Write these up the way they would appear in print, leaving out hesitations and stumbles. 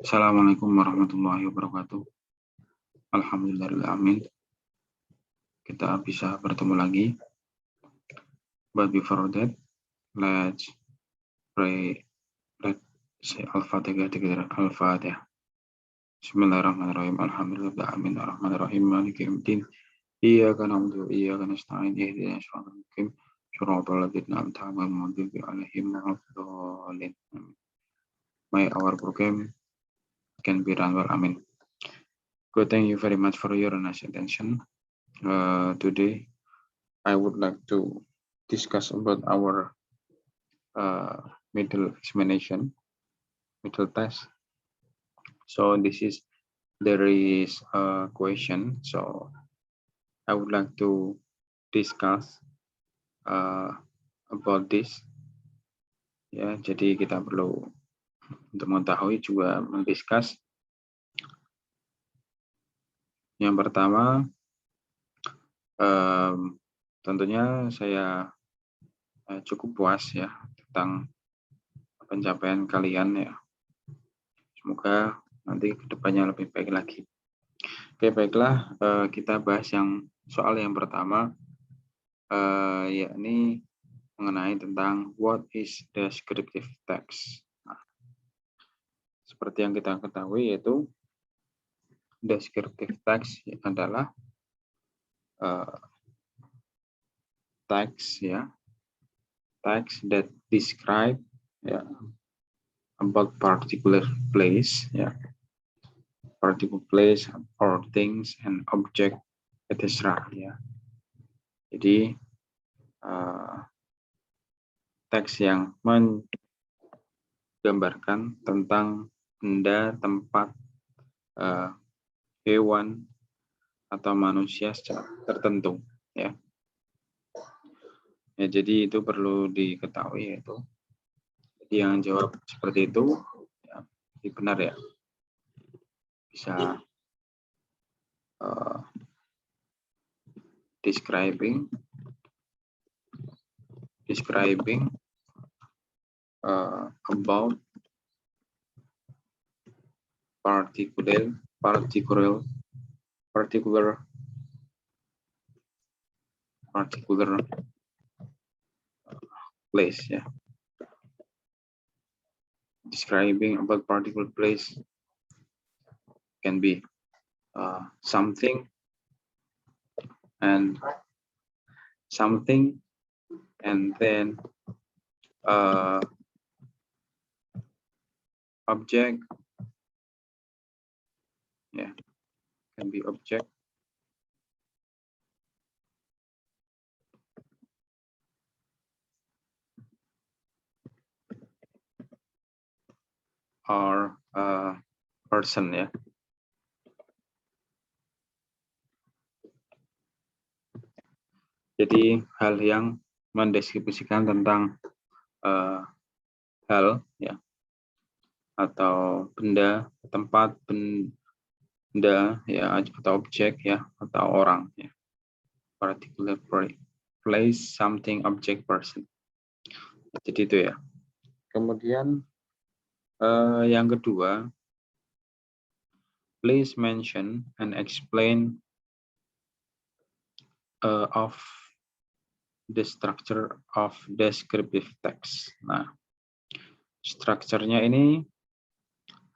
Assalamualaikum warahmatullahi wabarakatuh. Alhamdulillahirrahmanirrahim. Kita bisa bertemu lagi. But before that, let's pray. Let's say Al-Fatihah together. Al-Fatihah. Bismillahirrahmanirrahim. Alhamdulillahirrahmanirrahim. Ar-Rahmanirrahim. Maliki yaumiddin. Iyyaka na'budu wa iyyaka nasta'in. Ihdinas siratal mustaqim. Shiratal ladzina an'amta 'alaihim ghairil maghdubi 'alaihim waladdallin. May our program can be run well. Amin. Good, thank you very much for your nice attention. Today, I would like to discuss about our middle examination, middle test. So there is a question. So I would like to discuss about this. Ya, jadi kita perlu untuk mengetahui juga mendiskus. Yang pertama, tentunya saya cukup puas ya tentang pencapaian kalian ya. Semoga nanti kedepannya lebih baik lagi. Oke, baiklah, kita bahas soal yang pertama, yakni mengenai tentang what is descriptive text. Nah, seperti yang kita ketahui, yaitu descriptive text adalah text that describe about particular place or things and object, etc. ya. Jadi teks yang menggambarkan tentang benda, tempat, hewan atau manusia secara tertentu ya. Ya, jadi itu perlu diketahui, yaitu jadi yang jawab seperti itu ya, benar ya, bisa describing about particular place ya. Describing about particular place can be something and then object ya, can be object or person ya. Jadi hal yang mendeskripsikan tentang hal ya, atau benda, tempat, benda ya, atau objek ya, atau orang ya. Particular place, something, object, person. Jadi itu ya. Kemudian yang kedua, please mention and explain of the structure of descriptive text. Nah, strukturnya ini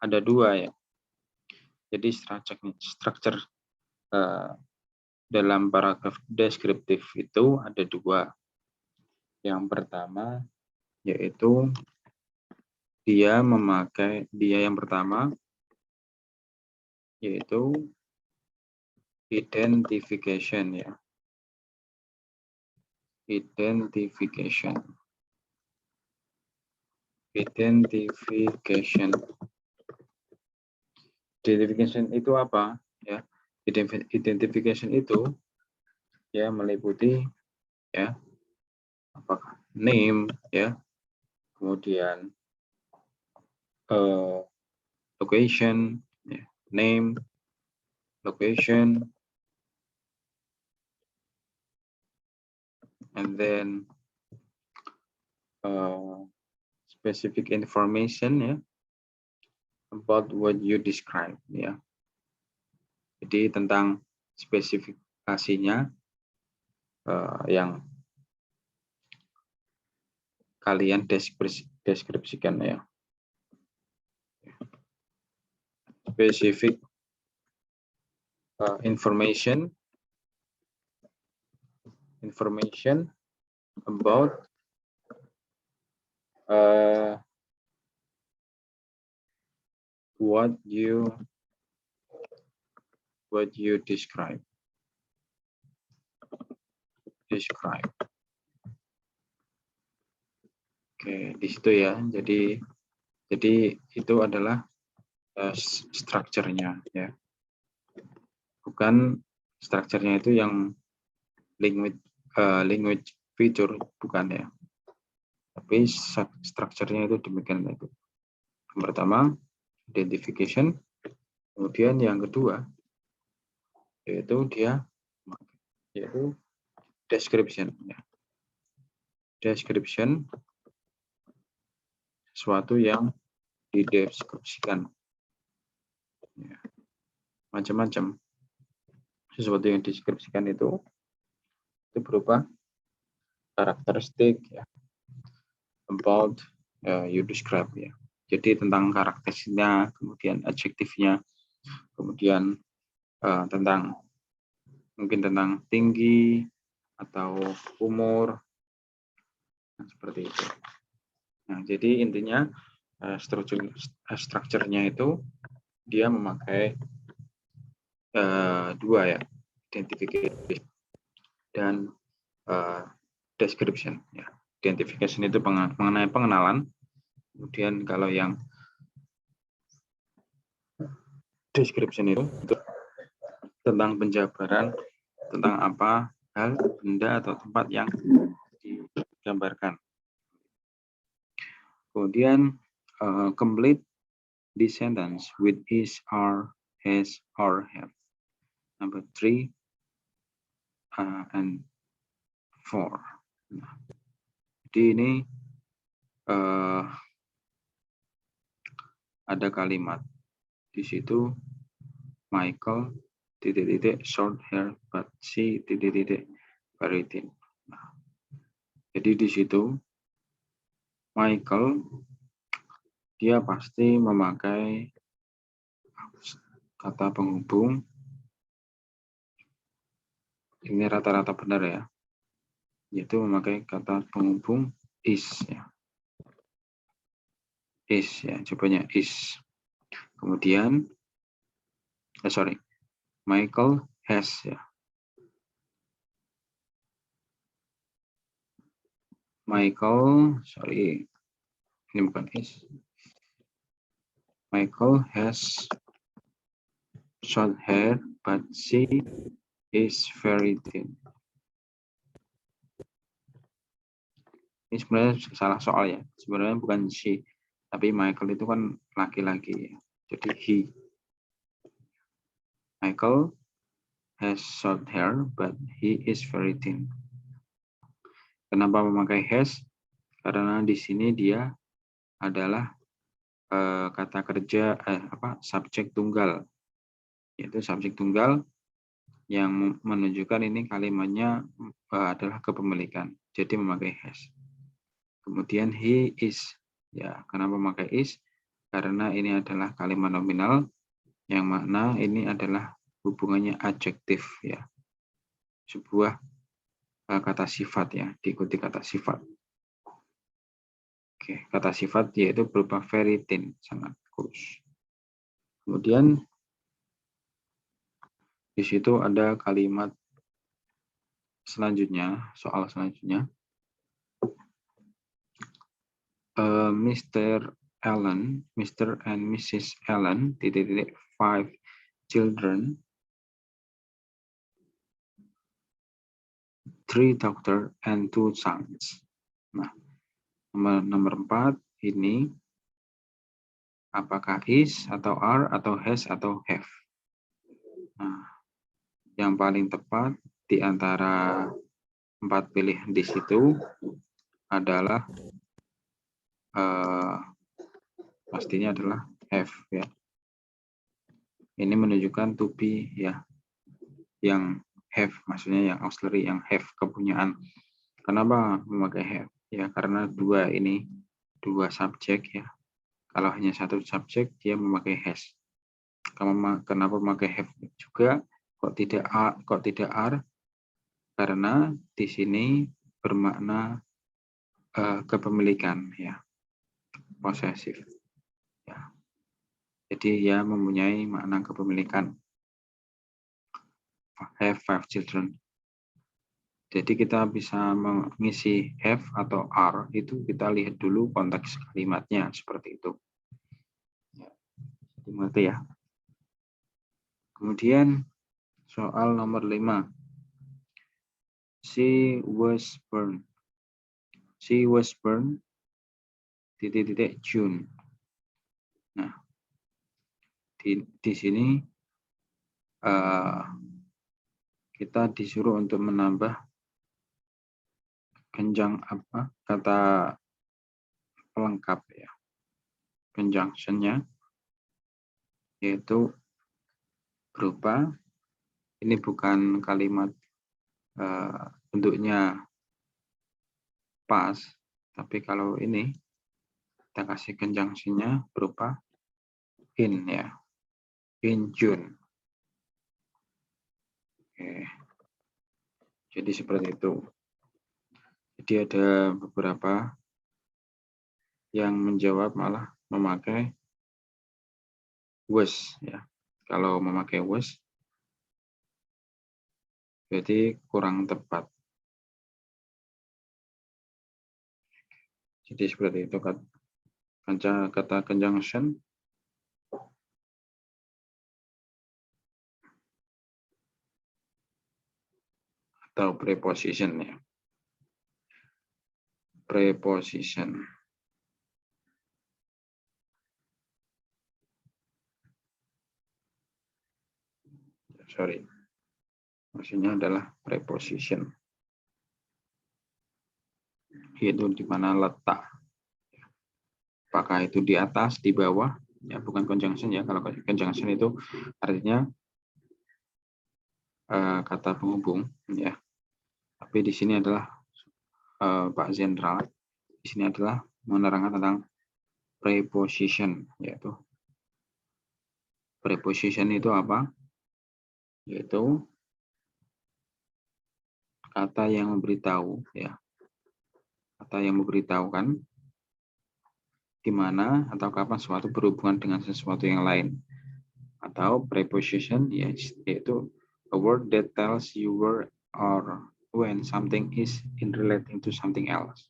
ada dua ya. Jadi struktur dalam paragraf deskriptif itu ada dua. Yang pertama yaitu dia yang pertama yaitu identification ya. Identification itu apa ya? Identification itu ya meliputi ya apakah name ya, kemudian location ya, name, location, and then specific information ya, about what you describe, ya. Jadi tentang spesifikasinya yang kalian deskripsikan, ya. Specific information about what you describe. Oke, di situ ya. Jadi itu adalah strukturnya, ya. Bukan strukturnya itu yang language feature, bukan, ya. Tapi strukturnya itu demikian itu. Yang pertama identification, kemudian yang kedua yaitu description, ya. Description sesuatu yang dideskripsikan, ya. Macam-macam sesuatu yang dideskripsikan itu berupa karakteristik, ya, about you describe, ya. Jadi tentang karakteristiknya, kemudian adjektifnya, kemudian mungkin tentang tinggi atau umur, seperti itu. Nah, jadi intinya strukturnya itu dia memakai dua, ya, identification dan description, ya. Identification itu mengenai pengenalan, kemudian kalau yang description itu tentang penjabaran tentang apa hal, benda atau tempat yang digambarkan. Kemudian complete the sentence with is, are, has, or have. Number 3 and 4. Nah, jadi ini ada kalimat di situ, Michael short hair but she very thin. Nah, jadi di situ Michael dia pasti memakai kata penghubung. Ini rata-rata benar, ya, yaitu memakai kata penghubung is, ya. Is, ya, jawabannya is. Kemudian Michael has, ya. Michael, ini bukan is. Michael has short hair but she is very thin. Ini sebenarnya salah soal, ya. Sebenarnya bukan she, tapi Michael itu kan laki-laki, ya. Jadi he. Michael has short hair but he is very thin. Kenapa memakai has? Karena di sini dia adalah kata kerja subjek tunggal, yaitu subjek tunggal yang menunjukkan ini kalimatnya adalah kepemilikan. Jadi memakai has. Kemudian he is, ya. Kenapa memakai is? Karena ini adalah kalimat nominal yang makna ini adalah hubungannya adjektif, ya. Sebuah kata sifat, ya, diikuti kata sifat. Oke, kata sifat yaitu berupa very thin, sangat kurus. Kemudian di situ ada kalimat selanjutnya, soal selanjutnya. Mr. and Mrs. Allen, 5 children, 3 daughters and 2 sons. Nah, nomor 4 ini apakah is atau are atau has atau have? Nah, yang paling tepat di antara 4 pilihan di situ adalah pastinya adalah have ya. Ini menunjukkan to be ya, yang have maksudnya yang auxiliary, yang have kepunyaan. Kenapa memakai have? Ya karena dua subjek ya. Kalau hanya satu subjek dia memakai has. Kenapa memakai have juga? Kok tidak are? Karena di sini bermakna kepemilikan ya, posesif. Ya. Jadi dia mempunyai makna kepemilikan. Have 5 children. Jadi kita bisa mengisi have atau are itu kita lihat dulu konteks kalimatnya seperti itu. Ya. Jadi mengerti ya. Kemudian soal nomor 5. She was born. She was born June. Nah, di sini kita disuruh untuk menambah kata pelengkap ya, conjunction-nya, yaitu berupa, ini bukan kalimat bentuknya pas, tapi kalau ini kita kasih conjunction-nya berupa in ya, in June. Oke. Jadi seperti itu. Jadi ada beberapa yang menjawab malah memakai was ya. Kalau memakai was berarti kurang tepat. Jadi seperti itu kata conjunction atau preposition ya. Preposition. Sorry. Maksudnya adalah preposition. Yaitu di mana letak. Apakah itu di atas, di bawah? Ya, bukan conjunction ya. Kalau conjunction itu artinya kata penghubung ya. Tapi di sini adalah Pak Jenderal. Di sini adalah menerangkan tentang preposition, yaitu preposition itu apa? Yaitu kata yang memberitahu ya. Kata yang memberitahukan di mana atau kapan sesuatu berhubungan dengan sesuatu yang lain. Atau preposition yaitu a word that tells you where or when something is in relating to something else.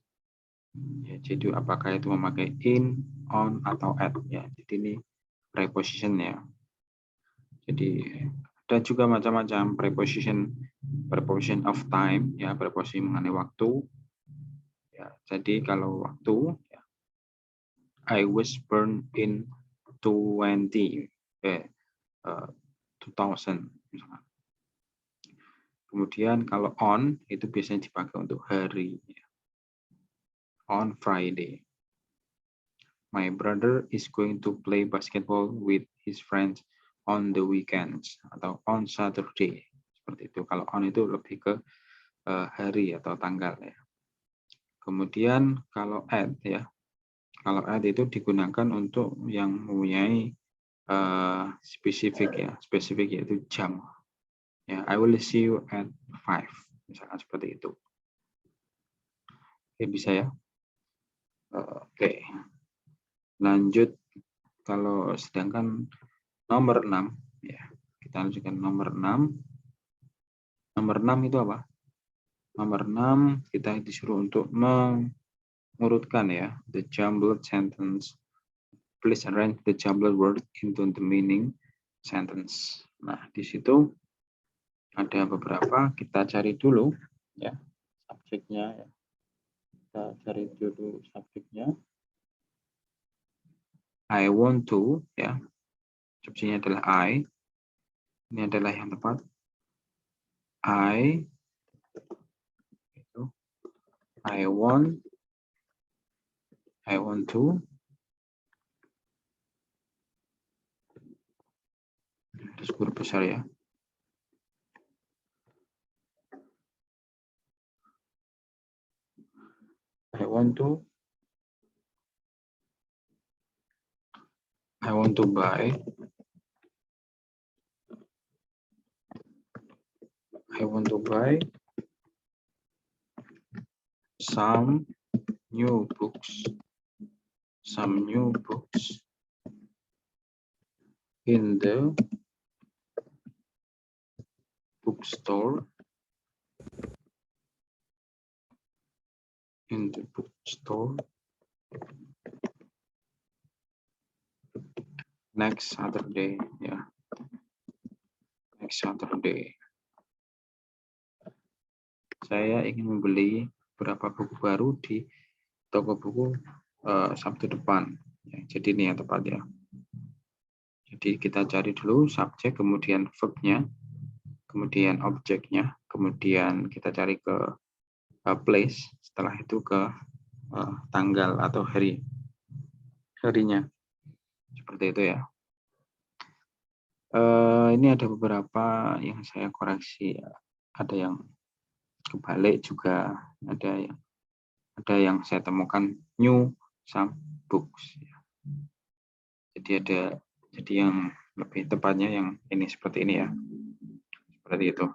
Ya, jadi apakah itu memakai in, on, atau at ya. Jadi ini preposition ya. Jadi ada juga macam-macam preposition of time ya, preposisi mengenai waktu. Ya, jadi kalau waktu ya, I was born in 2000 misalkan. Kemudian kalau on itu biasanya dipakai untuk hari ya. On Friday. My brother is going to play basketball with his friends on the weekends atau on Saturday. Seperti itu. Kalau on itu lebih ke hari atau tanggal ya. Kemudian kalau at ya. Kalau at itu digunakan untuk yang mempunyai spesifik ya. Spesifik yaitu jam. Ya, I will see you at 5. Misalkan seperti itu. Oke, bisa ya. Oke. Lanjut, kalau sedangkan nomor 6 ya, kita lanjutkan nomor 6. Nomor 6 itu apa? Nomor 6 kita disuruh untuk mengurutkan ya, the jumbled sentence. Please arrange the jumbled word into the meaning sentence. Nah, di situ ada beberapa, kita cari dulu ya subjeknya ya. Kita cari dulu subjeknya. I want to ya. Subjeknya adalah I. Ini adalah yang tepat. I want to Garis huruf besar ya. I want to buy. I want to buy some new books. Some new books in the bookstore. In the bookstore next Saturday. Ya, next Saturday. Saya ingin membeli beberapa buku baru di toko buku Sabtu depan. Ya, jadi ini yang tepat ya. Jadi kita cari dulu subjek, kemudian verb-nya, kemudian objeknya, kemudian kita cari ke place, setelah itu ke tanggal atau harinya. Seperti itu ya. Ini ada beberapa yang saya koreksi ya. Ada yang kebalik juga, ada yang saya temukan new some books ya. Jadi yang lebih tepatnya yang ini seperti ini ya. Seperti itu.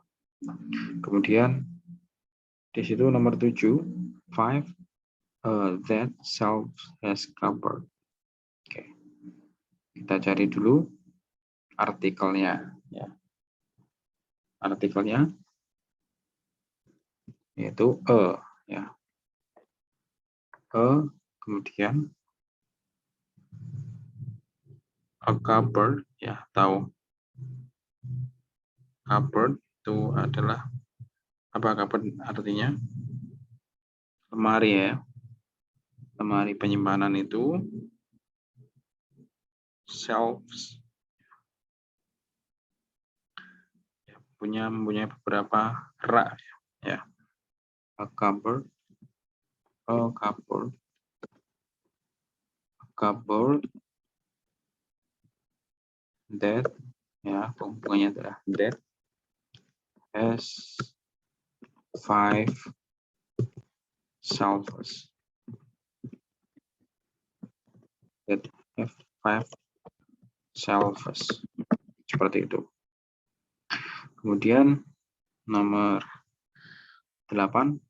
Kemudian di situ nomor 7, 5 that self has covered. Oke. Kita cari dulu artikelnya ya. Artikelnya yaitu ya. Kemudian a cupboard ya, tahu. Cupboard itu adalah apa? Cupboard artinya lemari ya. Lemari penyimpanan itu shelves ya, mempunyai beberapa rak ya. A cupboard that ya, hubungannya adalah that has 5 shelves. That have 5 shelves. Seperti itu. Kemudian nomor 8,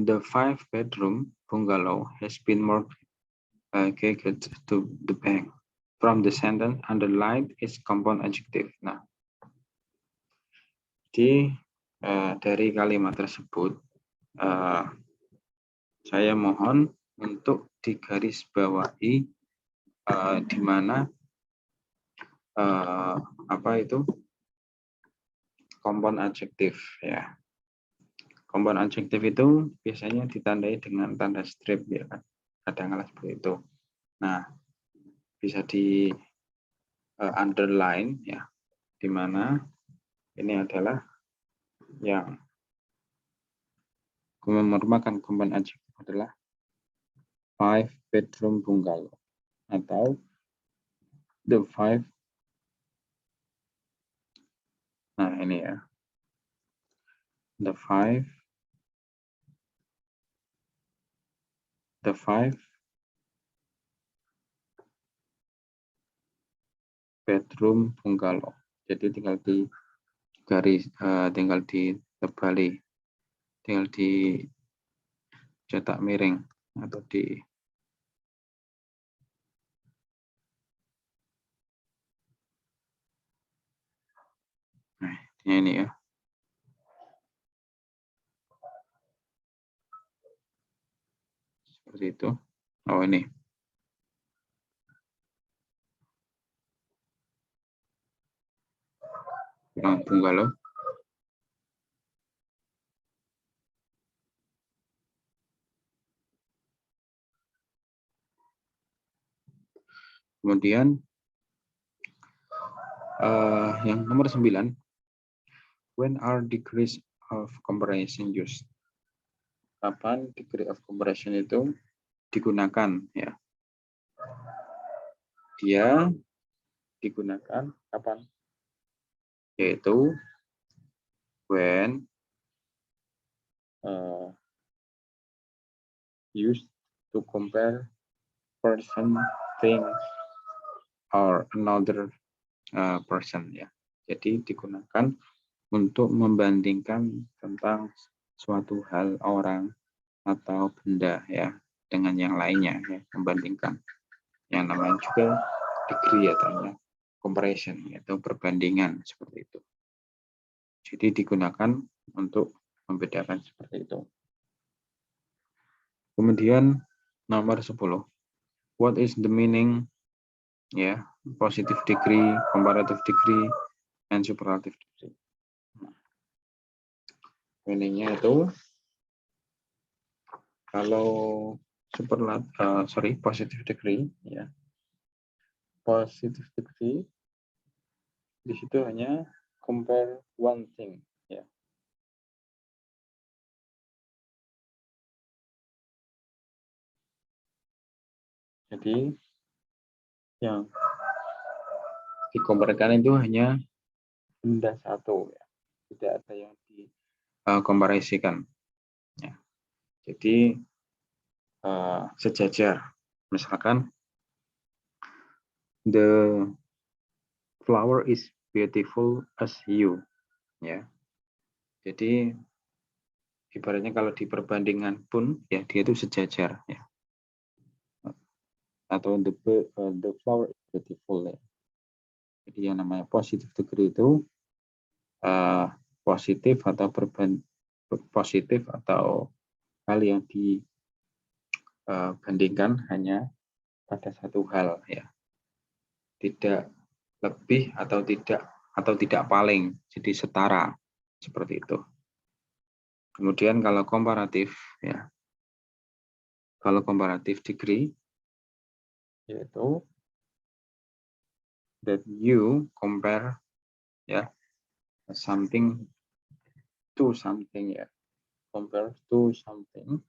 the 5-bedroom bungalow has been mortgaged to the bank. From the sentence underlined is compound adjective. Nah, dari kalimat tersebut saya mohon untuk digarisbawahi di mana apa itu compound adjektif ya. Compound adjektif itu biasanya ditandai dengan tanda strip ya kan. Kadang-kadang seperti itu. Nah, bisa di underline ya, di mana ini adalah yang merupakan compound adjektif adalah 5-bedroom bungalow atau the 5. Nah, ini ya. The 5 bedroom bungalow. Jadi tinggal di garis, tinggal ditebali, tinggal dicetak miring atau di nah, ini ya. Seperti itu. Oh, ini. Bungalow. Kemudian yang nomor 9, when are degrees of comparison used? Kapan degree of comparison itu digunakan ya? Dia digunakan kapan? Yaitu when used to compare person, thing, or another person ya. Jadi digunakan untuk membandingkan tentang suatu hal, orang, atau benda ya dengan yang lainnya ya, membandingkan. Yang namanya juga degree atau comparison atau perbandingan seperti itu. Jadi digunakan untuk membedakan seperti itu. Kemudian nomor 10. What is the meaning ya, positive degree, comparative degree, and superlative degree. Meaningnya itu kalau positive degree ya. Positive degree di situ hanya compare one thing ya. Jadi yang dikomparikan itu hanya benda satu ya. Tidak ada yang dikomparisikan ya. Jadi sejajar. Misalkan the flower is beautiful as you ya. Jadi ibaratnya kalau di perbandingan pun ya dia itu sejajar ya. Atau the flower is beautiful ya. Jadi yang namanya positive degree itu positif atau hal yang dibandingkan hanya pada satu hal ya. Tidak lebih atau tidak paling, jadi setara seperti itu. Kemudian kalau komparatif ya. Kalau komparatif degree yaitu that you compare ya something to something ya. Compare to something,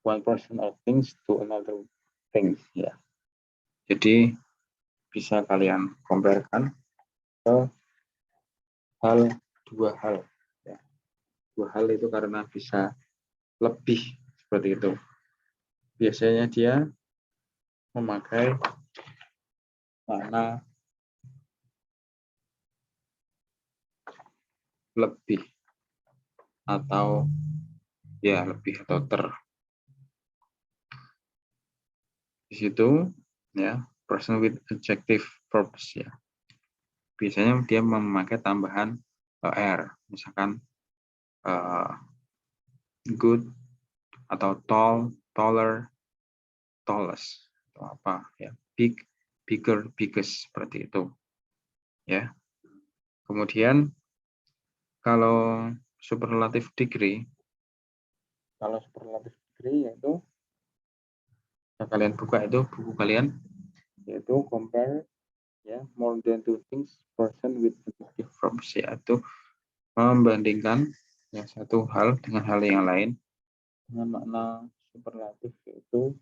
one person or things to another things ya. Jadi bisa kalian comparekan ke dua hal ya. Dua hal itu karena bisa lebih seperti itu. Biasanya dia memakai makna lebih atau ya lebih atau di situ ya, person with adjective verbs ya. Biasanya dia memakai tambahan er, misalkan good atau tall, taller, tallest atau apa ya, big, bigger, biggest seperti itu ya. Kemudian kalau superlative degree yaitu kalian buka itu buku kalian, yaitu compare ya more than two things person with adjective verbs, yaitu membandingkan ya satu hal dengan hal yang lain dengan makna superlatif, yaitu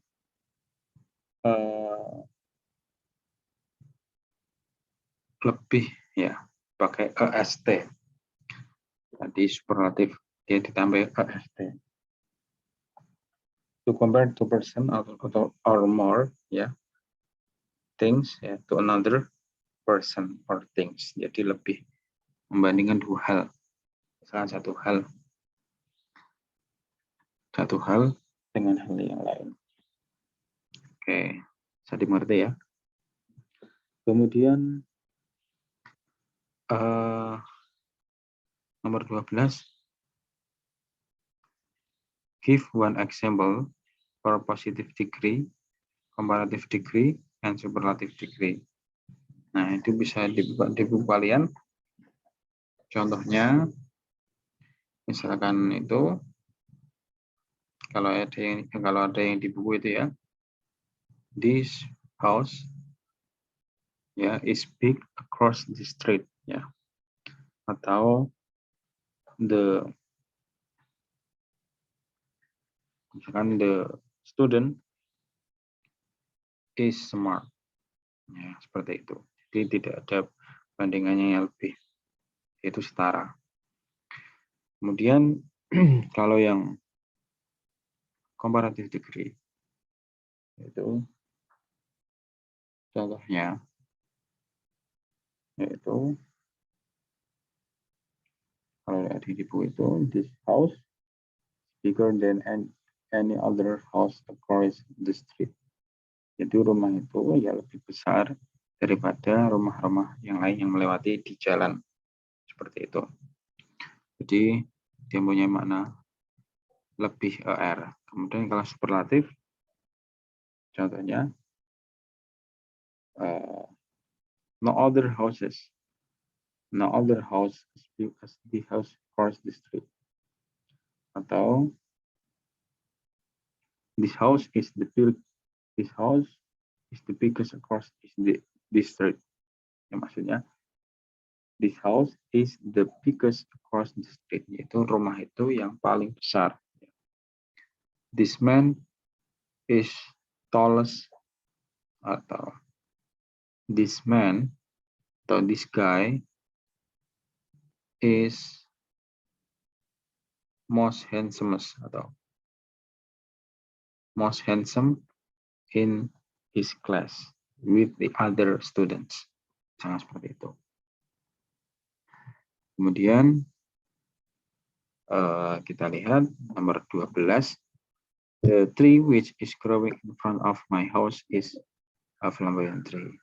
lebih ya, pakai est. Tadi superlatif dia ditambah est. To compare two person or more ya things ya to another person or things. Jadi lebih membandingkan dua hal. Misalkan satu hal dengan hal yang lain. Oke, bisa dimengerti ya. Kemudian nomor 12. Give one example for positive degree, comparative degree, and superlative degree. Nah, itu bisa dibuka di buku kalian. Contohnya, misalkan itu, kalau ada yang di buku itu ya, this house ya is big across the street ya, atau misalkan the student is smart. Ya, seperti itu. Jadi tidak ada bandingannya yang lebih, yaitu setara. Kemudian kalau yang comparative degree, itu contohnya, yaitu kalau di buku itu, this house bigger than any other house across the street. Jadi rumah itu ya lebih besar daripada rumah-rumah yang lain yang melewati di jalan. Seperti itu. Jadi dia punya makna lebih ER. Kemudian kalau superlatif, contohnya no other house as big as the house across the street. Atau this house is the biggest across the street. Ya, maksudnya this house is the biggest across the street, yaitu rumah itu yang paling besar. This man is tallest, atau this man atau this guy is most handsomest atau most handsome in his class with the other students. Sangat seperti itu. Kemudian kita lihat nomor 12. The tree which is growing in front of my house is a flamboyant tree.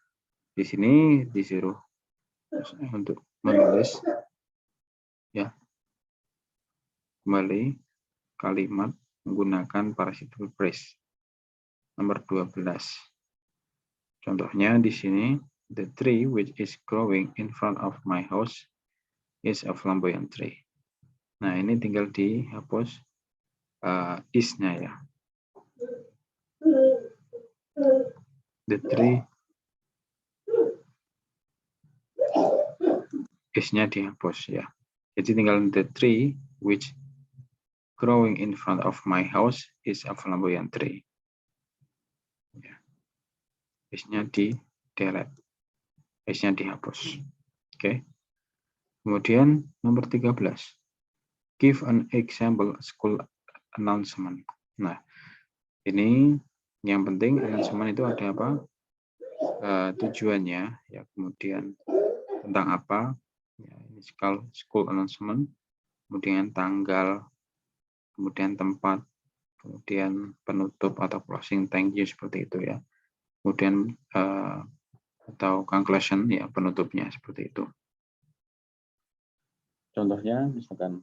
Di sini disuruh untuk menulis ya kembali kalimat menggunakan participle phrase. Nomor 12. Contohnya di sini, the tree which is growing in front of my house is a flamboyant tree. Nah, ini tinggal dihapus is-nya ya. The tree is-nya dihapus ya. Jadi tinggal the tree which growing in front of my house is a flamboyant tree. Ya. Is-nya di delete. Is-nya dihapus. Oke. Kemudian nomor 13. Give an example school announcement. Nah, ini yang penting announcement itu ada apa? Tujuannya, ya, kemudian tentang apa? Ya, ini school announcement, kemudian tanggal, kemudian tempat, kemudian penutup atau closing thank you seperti itu ya. Kemudian atau conclusion ya penutupnya seperti itu. Contohnya misalkan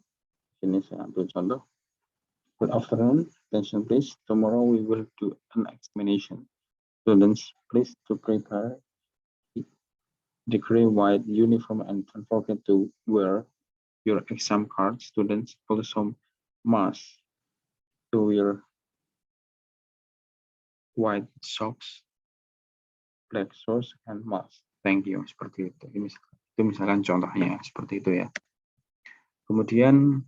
ini saya ambil contoh. Good afternoon, attention please. Tomorrow we will do an examination. Students, please to prepare the gray white uniform and don't forget to wear your exam card. Students also must to wear white socks, black shorts, and mask. Thank you. Seperti itu. Itu misalkan contohnya seperti itu ya. Kemudian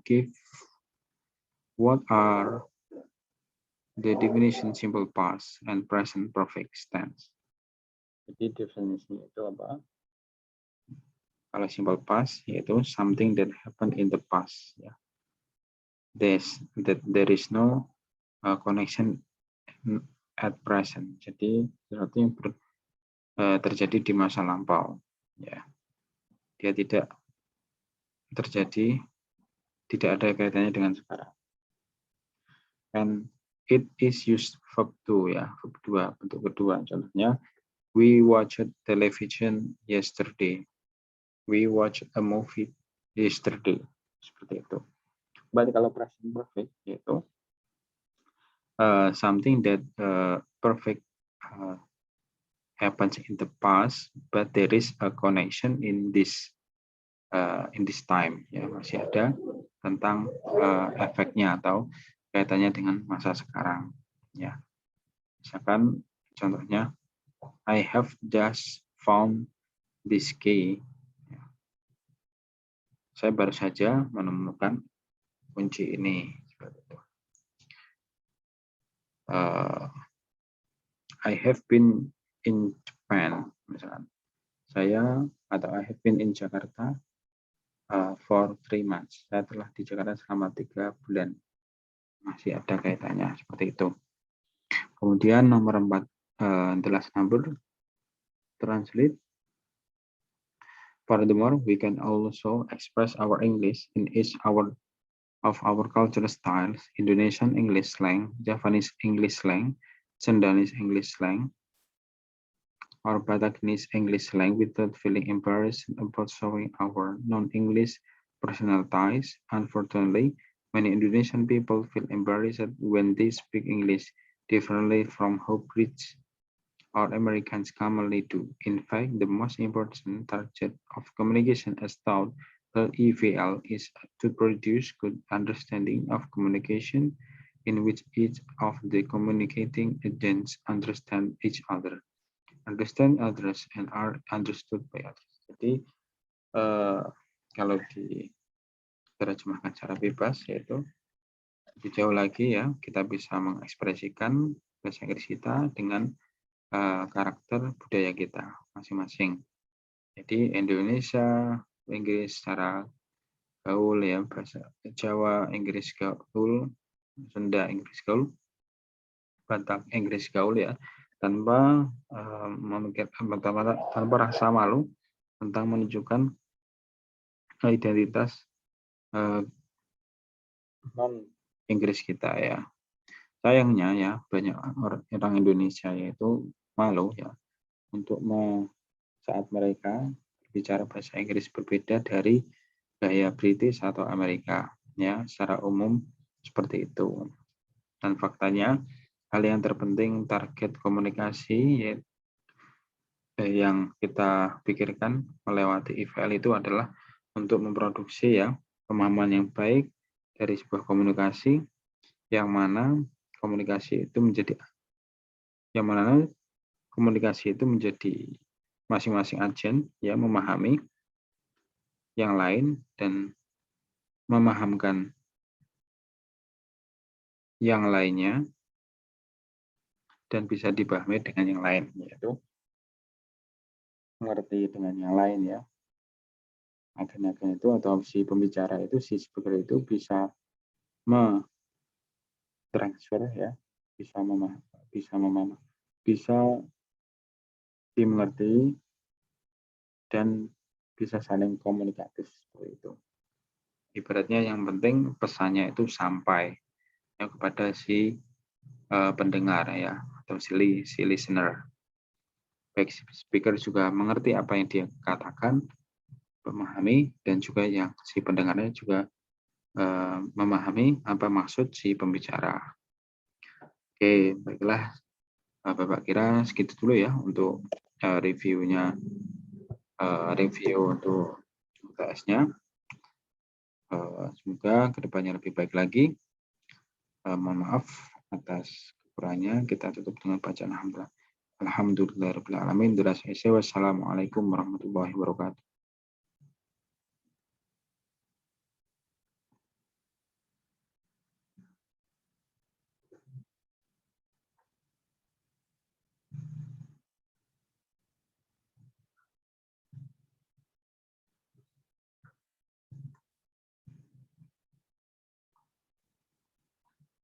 give what are the definition simple past and present perfect tense. Jadi definisinya itu apa? Kalau simple past yaitu something that happened in the past. Ya. There is no connection at present. Jadi sesuatu yang terjadi di masa lampau. Ya. Dia tidak terjadi, tidak ada kaitannya dengan sekarang. And it is used verb to ya, verb 2, bentuk kedua. Contohnya, we watched television yesterday. We watched a movie yesterday. Seperti itu. Berarti kalau present perfect yaitu something that perfect happens in the past, but there is a connection in this time. Ya, masih ada tentang efeknya atau kaitannya dengan masa sekarang. Ya, misalkan contohnya, I have just found this key. Ya. Saya baru saja menemukan kunci ini. I have been in Japan, misalkan. Saya atau I have been in Jakarta for 3 months. Saya telah di Jakarta selama 3 bulan. Masih ada kaitannya seperti itu. Kemudian nomor 4, the last number, translate. Furthermore, we can also express our English in each of our cultural styles: Indonesian English slang, Japanese English slang, Sundanese English slang, or Batagnese English slang without feeling embarrassed about showing our non-English personal ties. Unfortunately, many Indonesian people feel embarrassed when they speak English differently from how British or Americans commonly do. In fact, the most important target of communication as taught by EVL is to produce good understanding of communication in which each of the communicating agents understand each other, understand others, and are understood by others. Jadi, kalau diterjemahkan secara bebas, yaitu lebih jauh lagi ya, kita bisa mengekspresikan bahasa Inggris kita dengan karakter budaya kita masing-masing. Jadi Indonesia, Inggris secara gaul ya, bahasa Jawa, Inggris gaul, Sunda, Inggris gaul, Batak, Inggris gaul ya, tanpa tanpa rasa malu tentang menunjukkan identitas non Inggris kita ya. Sayangnya ya banyak orang Indonesia yaitu malu ya untuk saat mereka berbicara bahasa Inggris berbeda dari gaya British atau Amerika ya, secara umum seperti itu. Dan faktanya hal yang terpenting target komunikasi yang kita pikirkan melewati IVL itu adalah untuk memproduksi ya pemahaman yang baik dari sebuah komunikasi yang mana komunikasi itu menjadi masing-masing agen ya memahami yang lain dan memahamkan yang lainnya dan bisa dipahami dengan yang lain, yaitu mengerti dengan yang lain ya. Agen-agen itu atau si pembicara itu, si speaker itu bisa transfer ya, bisa dimengerti dan bisa saling komunikatif seperti itu. Ibaratnya yang penting pesannya itu sampai ya kepada si pendengar ya, atau si listener. Baik speaker juga mengerti apa yang dia katakan, memahami, dan juga yang si pendengarnya juga memahami apa maksud si pembicara. Oke, baiklah Bapak kira segitu dulu ya untuk review untuk UTS-nya. Semoga kedepannya lebih baik lagi. Mohon maaf atas kekurangannya. Kita tutup dengan bacaan alhamdulillah. Alhamdulillahirabbil alamin. Wassalamualaikum warahmatullahi wabarakatuh.